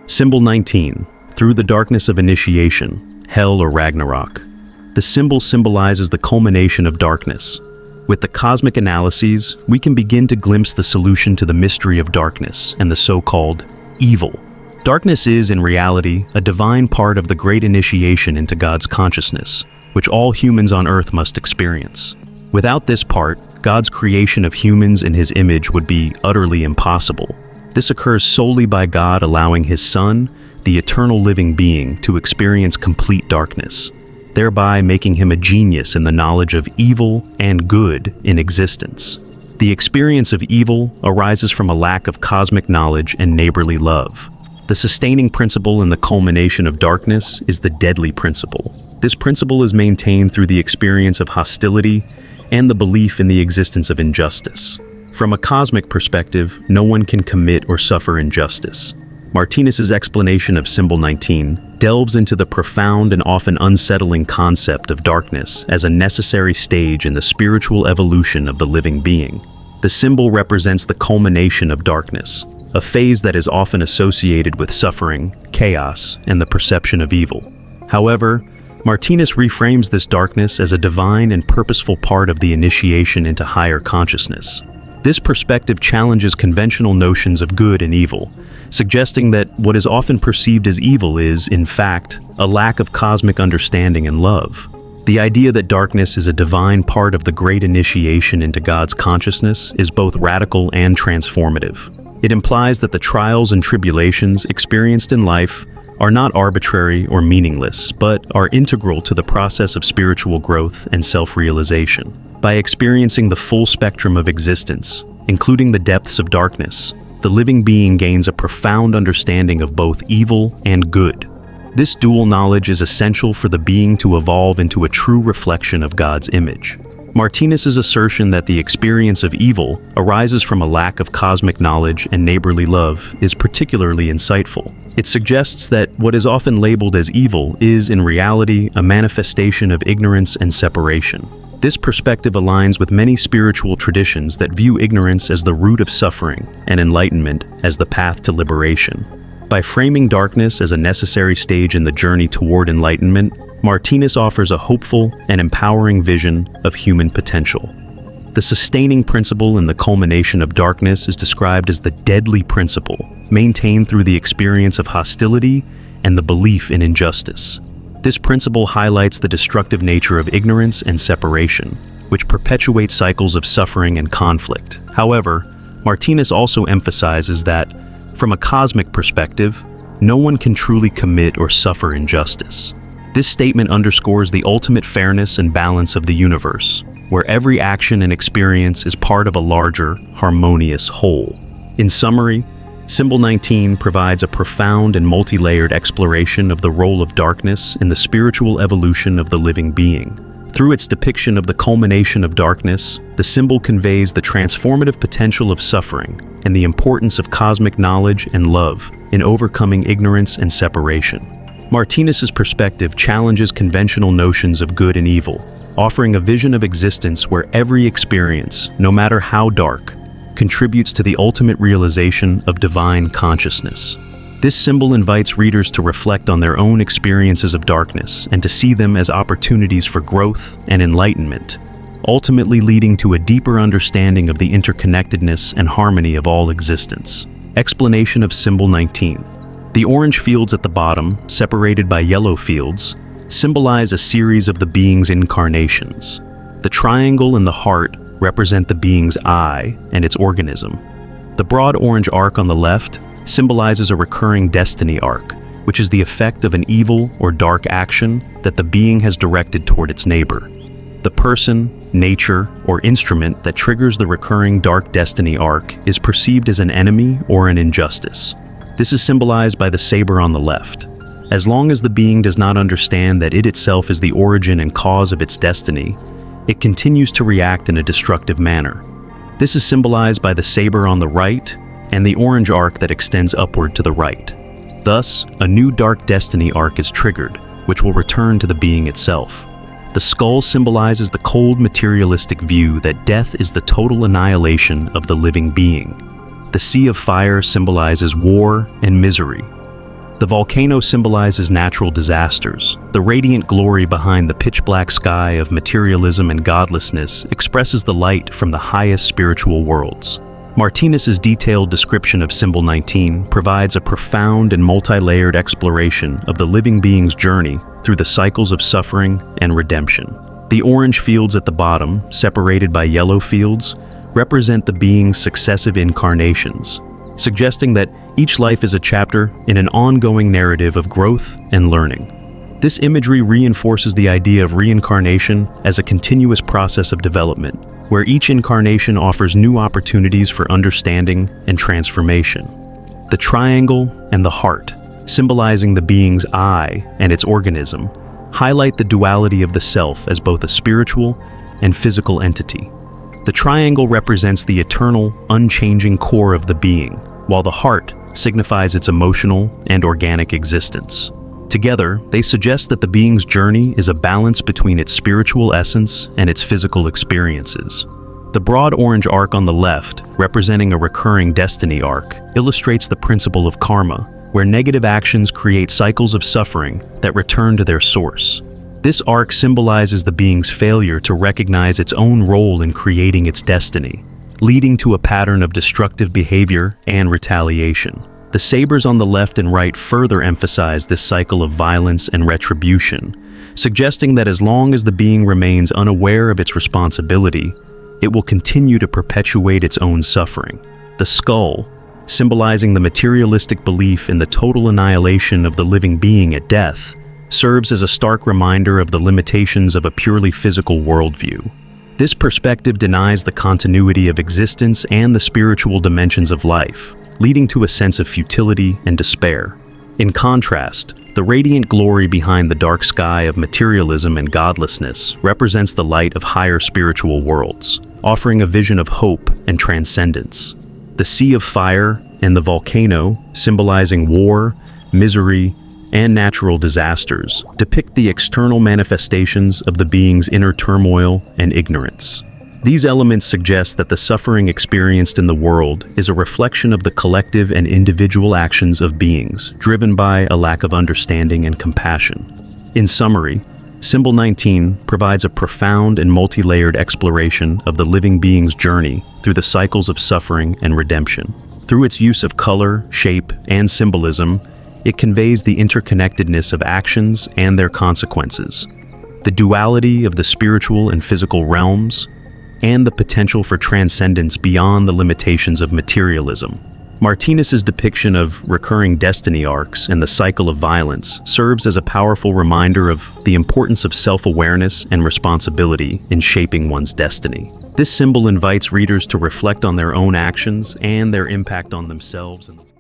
Symbol 19. Through the darkness of initiation, hell or Ragnarok. The symbol symbolizes the culmination of darkness. With the cosmic analyses, we can begin to glimpse the solution to the mystery of darkness and the so-called evil. Darkness is, in reality, a divine part of the great initiation into God's consciousness, which all humans on earth must experience. Without this part, God's creation of humans in His image would be utterly impossible. This occurs solely by God allowing His Son, the eternal living being, to experience complete darkness, thereby making Him a genius in the knowledge of evil and good in existence. The experience of evil arises from a lack of cosmic knowledge and neighborly love. The sustaining principle in the culmination of darkness is the deadly principle. This principle is maintained through the experience of hostility and the belief in the existence of injustice. From a cosmic perspective, no one can commit or suffer injustice. Martinus's explanation of Symbol 19 delves into the profound and often unsettling concept of darkness as a necessary stage in the spiritual evolution of the living being. The symbol represents the culmination of darkness, a phase that is often associated with suffering, chaos, and the perception of evil. However, Martinus reframes this darkness as a divine and purposeful part of the initiation into higher consciousness. This perspective challenges conventional notions of good and evil, suggesting that what is often perceived as evil is, in fact, a lack of cosmic understanding and love. The idea that darkness is a divine part of the great initiation into God's consciousness is both radical and transformative. It implies that the trials and tribulations experienced in life are not arbitrary or meaningless, but are integral to the process of spiritual growth and self-realization. By experiencing the full spectrum of existence, including the depths of darkness, the living being gains a profound understanding of both evil and good. This dual knowledge is essential for the being to evolve into a true reflection of God's image. Martinus's assertion that the experience of evil arises from a lack of cosmic knowledge and neighborly love is particularly insightful. It suggests that what is often labeled as evil is, in reality, a manifestation of ignorance and separation. This perspective aligns with many spiritual traditions that view ignorance as the root of suffering and enlightenment as the path to liberation. By framing darkness as a necessary stage in the journey toward enlightenment, Martinus offers a hopeful and empowering vision of human potential. The sustaining principle in the culmination of darkness is described as the deadly principle, maintained through the experience of hostility and the belief in injustice. This principle highlights the destructive nature of ignorance and separation, which perpetuate cycles of suffering and conflict. However, Martinus also emphasizes that, from a cosmic perspective, no one can truly commit or suffer injustice. This statement underscores the ultimate fairness and balance of the universe, where every action and experience is part of a larger, harmonious whole. In summary, Symbol 19 provides a profound and multi-layered exploration of the role of darkness in the spiritual evolution of the living being. Through its depiction of the culmination of darkness, the symbol conveys the transformative potential of suffering and the importance of cosmic knowledge and love in overcoming ignorance and separation. Martinus's perspective challenges conventional notions of good and evil, offering a vision of existence where every experience, no matter how dark, contributes to the ultimate realization of divine consciousness. This symbol invites readers to reflect on their own experiences of darkness and to see them as opportunities for growth and enlightenment, ultimately leading to a deeper understanding of the interconnectedness and harmony of all existence. Explanation of Symbol 19. The orange fields at the bottom, separated by yellow fields, symbolize a series of the being's incarnations. The triangle and the heart represent the being's eye and its organism. The broad orange arc on the left symbolizes a recurring destiny arc, which is the effect of an evil or dark action that the being has directed toward its neighbor. The person, nature, or instrument that triggers the recurring dark destiny arc is perceived as an enemy or an injustice. This is symbolized by the saber on the left. As long as the being does not understand that it itself is the origin and cause of its destiny, it continues to react in a destructive manner. This is symbolized by the saber on the right and the orange arc that extends upward to the right. Thus, a new dark destiny arc is triggered, which will return to the being itself. The skull symbolizes the cold materialistic view that death is the total annihilation of the living being. The sea of fire symbolizes war and misery. The volcano symbolizes natural disasters. The radiant glory behind the pitch-black sky of materialism and godlessness expresses the light from the highest spiritual worlds. Martinus's detailed description of symbol 19 provides a profound and multi-layered exploration of the living being's journey through the cycles of suffering and redemption. The orange fields at the bottom, separated by yellow fields, represent the being's successive incarnations, suggesting that each life is a chapter in an ongoing narrative of growth and learning. This imagery reinforces the idea of reincarnation as a continuous process of development, where each incarnation offers new opportunities for understanding and transformation. The triangle and the heart, symbolizing the being's eye and its organism, highlight the duality of the self as both a spiritual and physical entity. The triangle represents the eternal, unchanging core of the being, while the heart signifies its emotional and organic existence. Together, they suggest that the being's journey is a balance between its spiritual essence and its physical experiences. The broad orange arc on the left, representing a recurring destiny arc, illustrates the principle of karma, where negative actions create cycles of suffering that return to their source. This arc symbolizes the being's failure to recognize its own role in creating its destiny, leading to a pattern of destructive behavior and retaliation. The sabers on the left and right further emphasize this cycle of violence and retribution, suggesting that as long as the being remains unaware of its responsibility, it will continue to perpetuate its own suffering. The skull, symbolizing the materialistic belief in the total annihilation of the living being at death, serves as a stark reminder of the limitations of a purely physical worldview. This perspective denies the continuity of existence and the spiritual dimensions of life, leading to a sense of futility and despair. In contrast, the radiant glory behind the dark sky of materialism and godlessness represents the light of higher spiritual worlds, offering a vision of hope and transcendence. The sea of fire and the volcano, symbolizing war, misery, and natural disasters, depict the external manifestations of the being's inner turmoil and ignorance. These elements suggest that the suffering experienced in the world is a reflection of the collective and individual actions of beings, driven by a lack of understanding and compassion. In summary, symbol 19 provides a profound and multi-layered exploration of the living being's journey through the cycles of suffering and redemption. Through its use of color, shape, and symbolism, it conveys the interconnectedness of actions and their consequences, the duality of the spiritual and physical realms, and the potential for transcendence beyond the limitations of materialism. Martinus's depiction of recurring destiny arcs and the cycle of violence serves as a powerful reminder of the importance of self-awareness and responsibility in shaping one's destiny. This symbol invites readers to reflect on their own actions and their impact on themselves and the world.